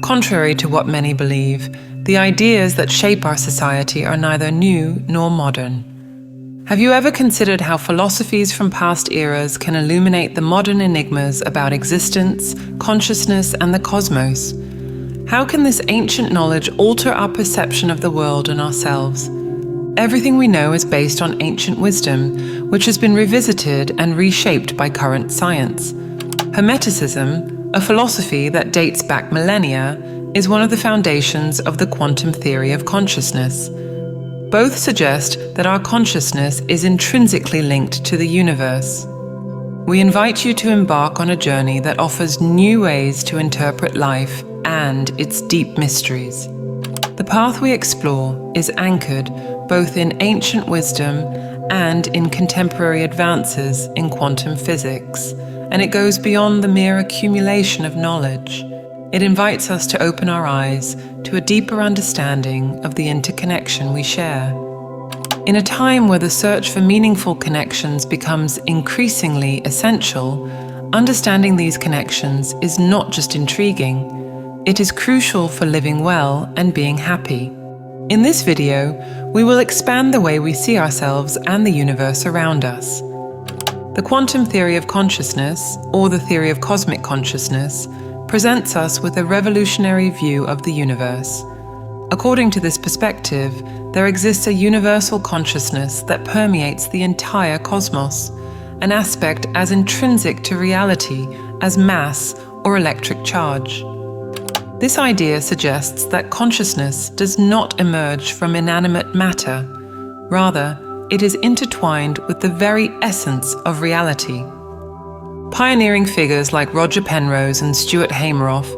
Contrary to what many believe, the ideas that shape our society are neither new nor modern. Have you ever considered how philosophies from past eras can illuminate the modern enigmas about existence, consciousness, and the cosmos? How can this ancient knowledge alter our perception of the world and ourselves? Everything we know is based on ancient wisdom, which has been revisited and reshaped by current science. Hermeticism, a philosophy that dates back millennia, is one of the foundations of the quantum theory of consciousness. Both suggest that our consciousness is intrinsically linked to the universe. We invite you to embark on a journey that offers new ways to interpret life and its deep mysteries. The path we explore is anchored both in ancient wisdom and in contemporary advances in quantum physics, and it goes beyond the mere accumulation of knowledge. It invites us to open our eyes to a deeper understanding of the interconnection we share. In a time where the search for meaningful connections becomes increasingly essential, understanding these connections is not just intriguing, it is crucial for living well and being happy. In this video, we will expand the way we see ourselves and the universe around us. The quantum theory of consciousness, or the theory of cosmic consciousness, presents us with a revolutionary view of the universe. According to this perspective, there exists a universal consciousness that permeates the entire cosmos, an aspect as intrinsic to reality as mass or electric charge. This idea suggests that consciousness does not emerge from inanimate matter. Rather, it is intertwined with the very essence of reality. Pioneering figures like Roger Penrose and Stuart Hameroff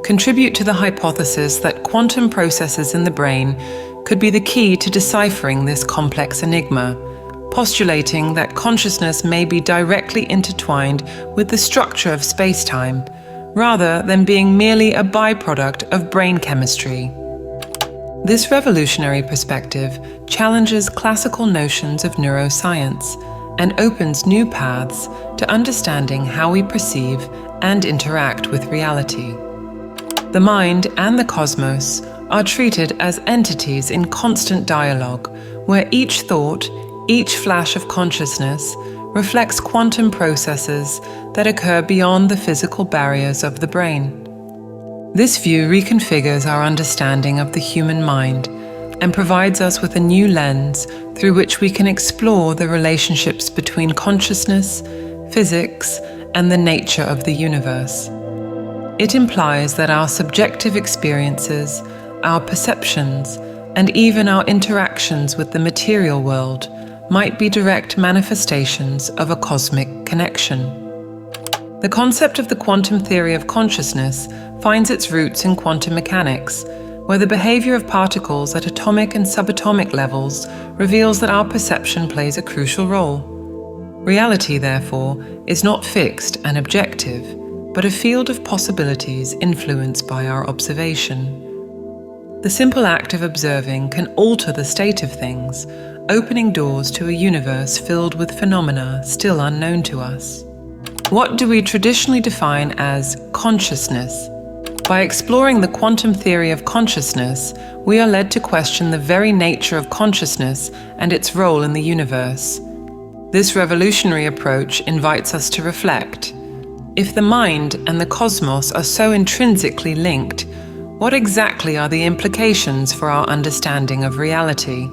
contribute to the hypothesis that quantum processes in the brain could be the key to deciphering this complex enigma, postulating that consciousness may be directly intertwined with the structure of space-time, rather than being merely a byproduct of brain chemistry. This revolutionary perspective challenges classical notions of neuroscience and opens new paths to understanding how we perceive and interact with reality. The mind and the cosmos are treated as entities in constant dialogue, where each thought, each flash of consciousness, reflects quantum processes that occur beyond the physical barriers of the brain. This view reconfigures our understanding of the human mind and provides us with a new lens through which we can explore the relationships between consciousness, physics, and the nature of the universe. It implies that our subjective experiences, our perceptions, and even our interactions with the material world might be direct manifestations of a cosmic connection. The concept of the quantum theory of consciousness finds its roots in quantum mechanics, where the behavior of particles at atomic and subatomic levels reveals that our perception plays a crucial role. Reality, therefore, is not fixed and objective, but a field of possibilities influenced by our observation. The simple act of observing can alter the state of things, opening doors to a universe filled with phenomena still unknown to us. What do we traditionally define as consciousness? By exploring the quantum theory of consciousness, we are led to question the very nature of consciousness and its role in the universe. This revolutionary approach invites us to reflect. If the mind and the cosmos are so intrinsically linked, what exactly are the implications for our understanding of reality?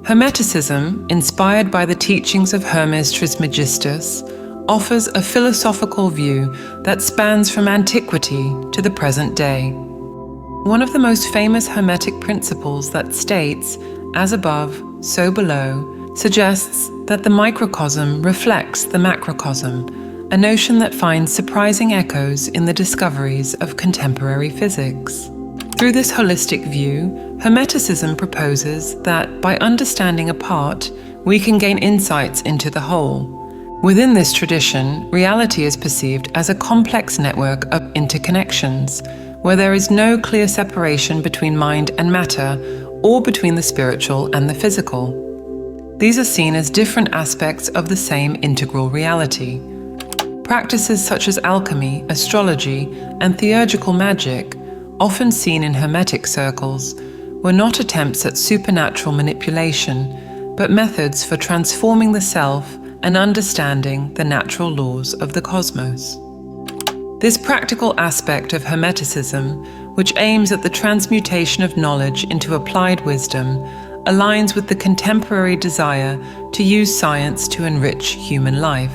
Hermeticism, inspired by the teachings of Hermes Trismegistus, offers a philosophical view that spans from antiquity to the present day. One of the most famous Hermetic principles that states, "as above, so below," suggests that the microcosm reflects the macrocosm, a notion that finds surprising echoes in the discoveries of contemporary physics. Through this holistic view, Hermeticism proposes that by understanding a part, we can gain insights into the whole. Within this tradition, reality is perceived as a complex network of interconnections, where there is no clear separation between mind and matter, or between the spiritual and the physical. These are seen as different aspects of the same integral reality. Practices such as alchemy, astrology, and theurgical magic often seen in Hermetic circles, were not attempts at supernatural manipulation, but methods for transforming the self and understanding the natural laws of the cosmos. This practical aspect of Hermeticism, which aims at the transmutation of knowledge into applied wisdom, aligns with the contemporary desire to use science to enrich human life.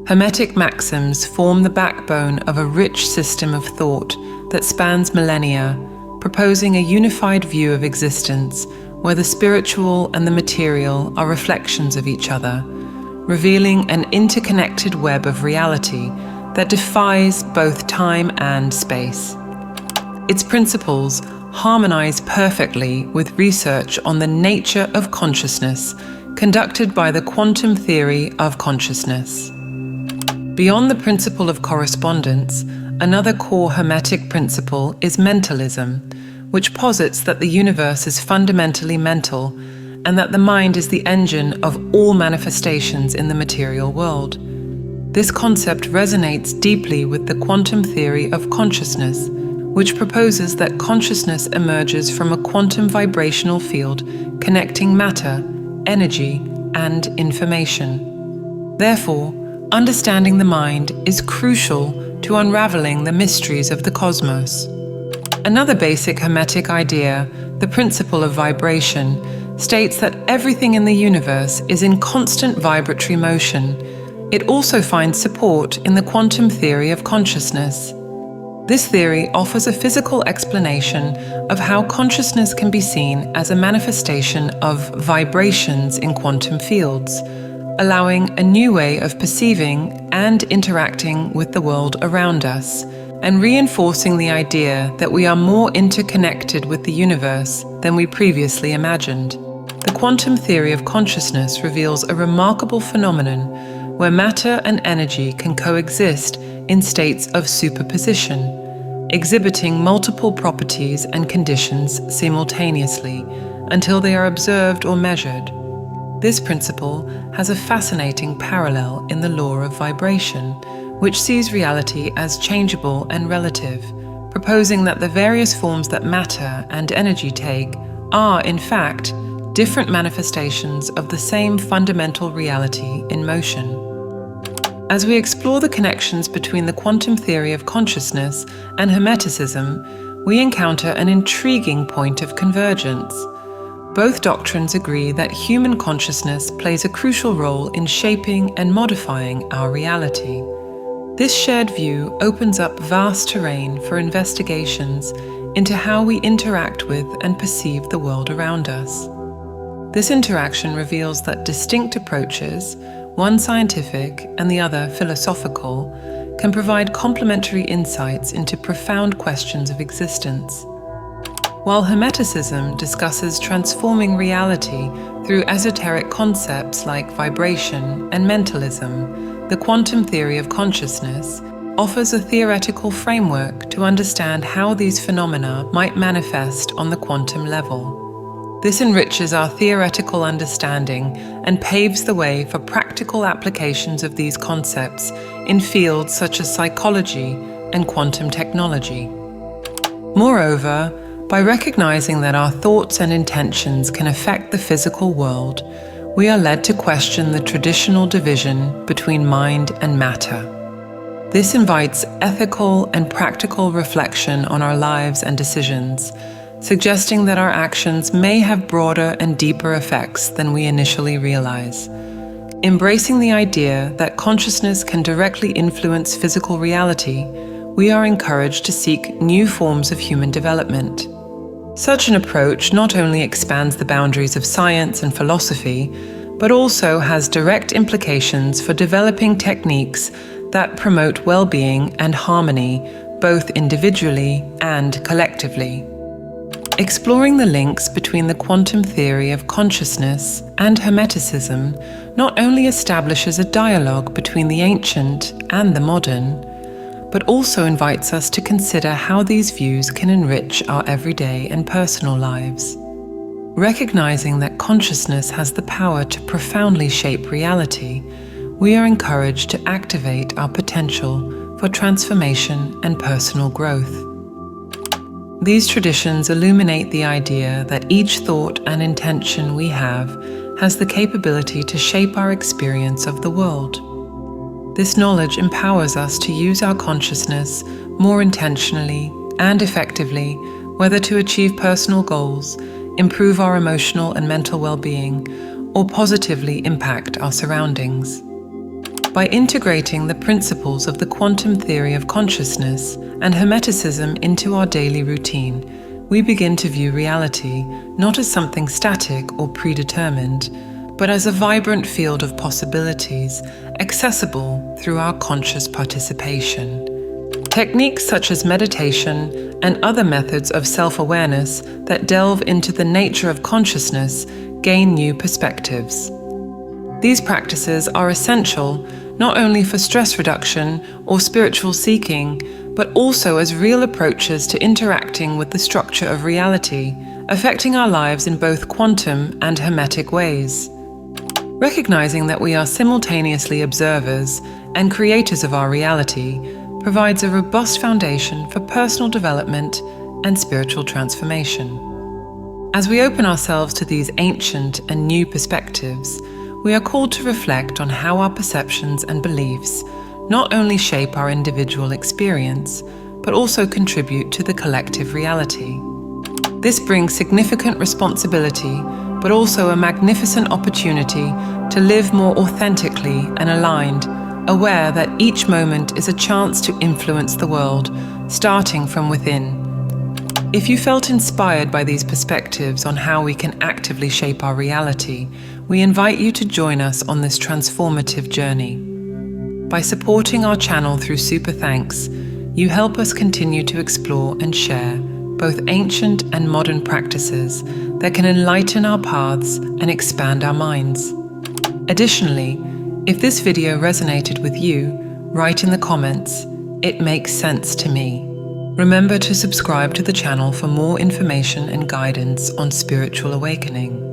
Hermetic maxims form the backbone of a rich system of thought that spans millennia, proposing a unified view of existence where the spiritual and the material are reflections of each other, revealing an interconnected web of reality that defies both time and space. Its principles harmonize perfectly with research on the nature of consciousness conducted by the quantum theory of consciousness. Beyond the principle of correspondence, another core Hermetic principle is mentalism, which posits that the universe is fundamentally mental and that the mind is the engine of all manifestations in the material world. This concept resonates deeply with the quantum theory of consciousness, which proposes that consciousness emerges from a quantum vibrational field connecting matter, energy, and information. Therefore, understanding the mind is crucial to unraveling the mysteries of the cosmos. Another basic Hermetic idea, the principle of vibration, states that everything in the universe is in constant vibratory motion. It also finds support in the quantum theory of consciousness. This theory offers a physical explanation of how consciousness can be seen as a manifestation of vibrations in quantum fields, allowing a new way of perceiving and interacting with the world around us, and reinforcing the idea that we are more interconnected with the universe than we previously imagined. The quantum theory of consciousness reveals a remarkable phenomenon where matter and energy can coexist in states of superposition, exhibiting multiple properties and conditions simultaneously until they are observed or measured. This principle has a fascinating parallel in the law of vibration, which sees reality as changeable and relative, proposing that the various forms that matter and energy take are, in fact, different manifestations of the same fundamental reality in motion. As we explore the connections between the quantum theory of consciousness and Hermeticism, we encounter an intriguing point of convergence. Both doctrines agree that human consciousness plays a crucial role in shaping and modifying our reality. This shared view opens up vast terrain for investigations into how we interact with and perceive the world around us. This interaction reveals that distinct approaches, one scientific and the other philosophical, can provide complementary insights into profound questions of existence. While Hermeticism discusses transforming reality through esoteric concepts like vibration and mentalism, the quantum theory of consciousness offers a theoretical framework to understand how these phenomena might manifest on the quantum level. This enriches our theoretical understanding and paves the way for practical applications of these concepts in fields such as psychology and quantum technology. Moreover, by recognizing that our thoughts and intentions can affect the physical world, we are led to question the traditional division between mind and matter. This invites ethical and practical reflection on our lives and decisions, suggesting that our actions may have broader and deeper effects than we initially realize. Embracing the idea that consciousness can directly influence physical reality, we are encouraged to seek new forms of human development. Such an approach not only expands the boundaries of science and philosophy, but also has direct implications for developing techniques that promote well-being and harmony, both individually and collectively. Exploring the links between the quantum theory of consciousness and Hermeticism not only establishes a dialogue between the ancient and the modern, but also invites us to consider how these views can enrich our everyday and personal lives. Recognizing that consciousness has the power to profoundly shape reality, we are encouraged to activate our potential for transformation and personal growth. These traditions illuminate the idea that each thought and intention we have has the capability to shape our experience of the world. This knowledge empowers us to use our consciousness more intentionally and effectively, whether to achieve personal goals, improve our emotional and mental well-being, or positively impact our surroundings. By integrating the principles of the quantum theory of consciousness and Hermeticism into our daily routine, we begin to view reality not as something static or predetermined, but as a vibrant field of possibilities accessible through our conscious participation. Techniques such as meditation and other methods of self-awareness that delve into the nature of consciousness gain new perspectives. These practices are essential not only for stress reduction or spiritual seeking, but also as real approaches to interacting with the structure of reality, affecting our lives in both quantum and hermetic ways. Recognizing that we are simultaneously observers and creators of our reality provides a robust foundation for personal development and spiritual transformation. As we open ourselves to these ancient and new perspectives, we are called to reflect on how our perceptions and beliefs not only shape our individual experience, but also contribute to the collective reality. This brings significant responsibility, but also a magnificent opportunity to live more authentically and aligned, aware that each moment is a chance to influence the world, starting from within. If you felt inspired by these perspectives on how we can actively shape our reality, we invite you to join us on this transformative journey. By supporting our channel through Super Thanks, you help us continue to explore and share both ancient and modern practices that can enlighten our paths and expand our minds. Additionally, if this video resonated with you, write in the comments, "It makes sense to me." Remember to subscribe to the channel for more information and guidance on spiritual awakening.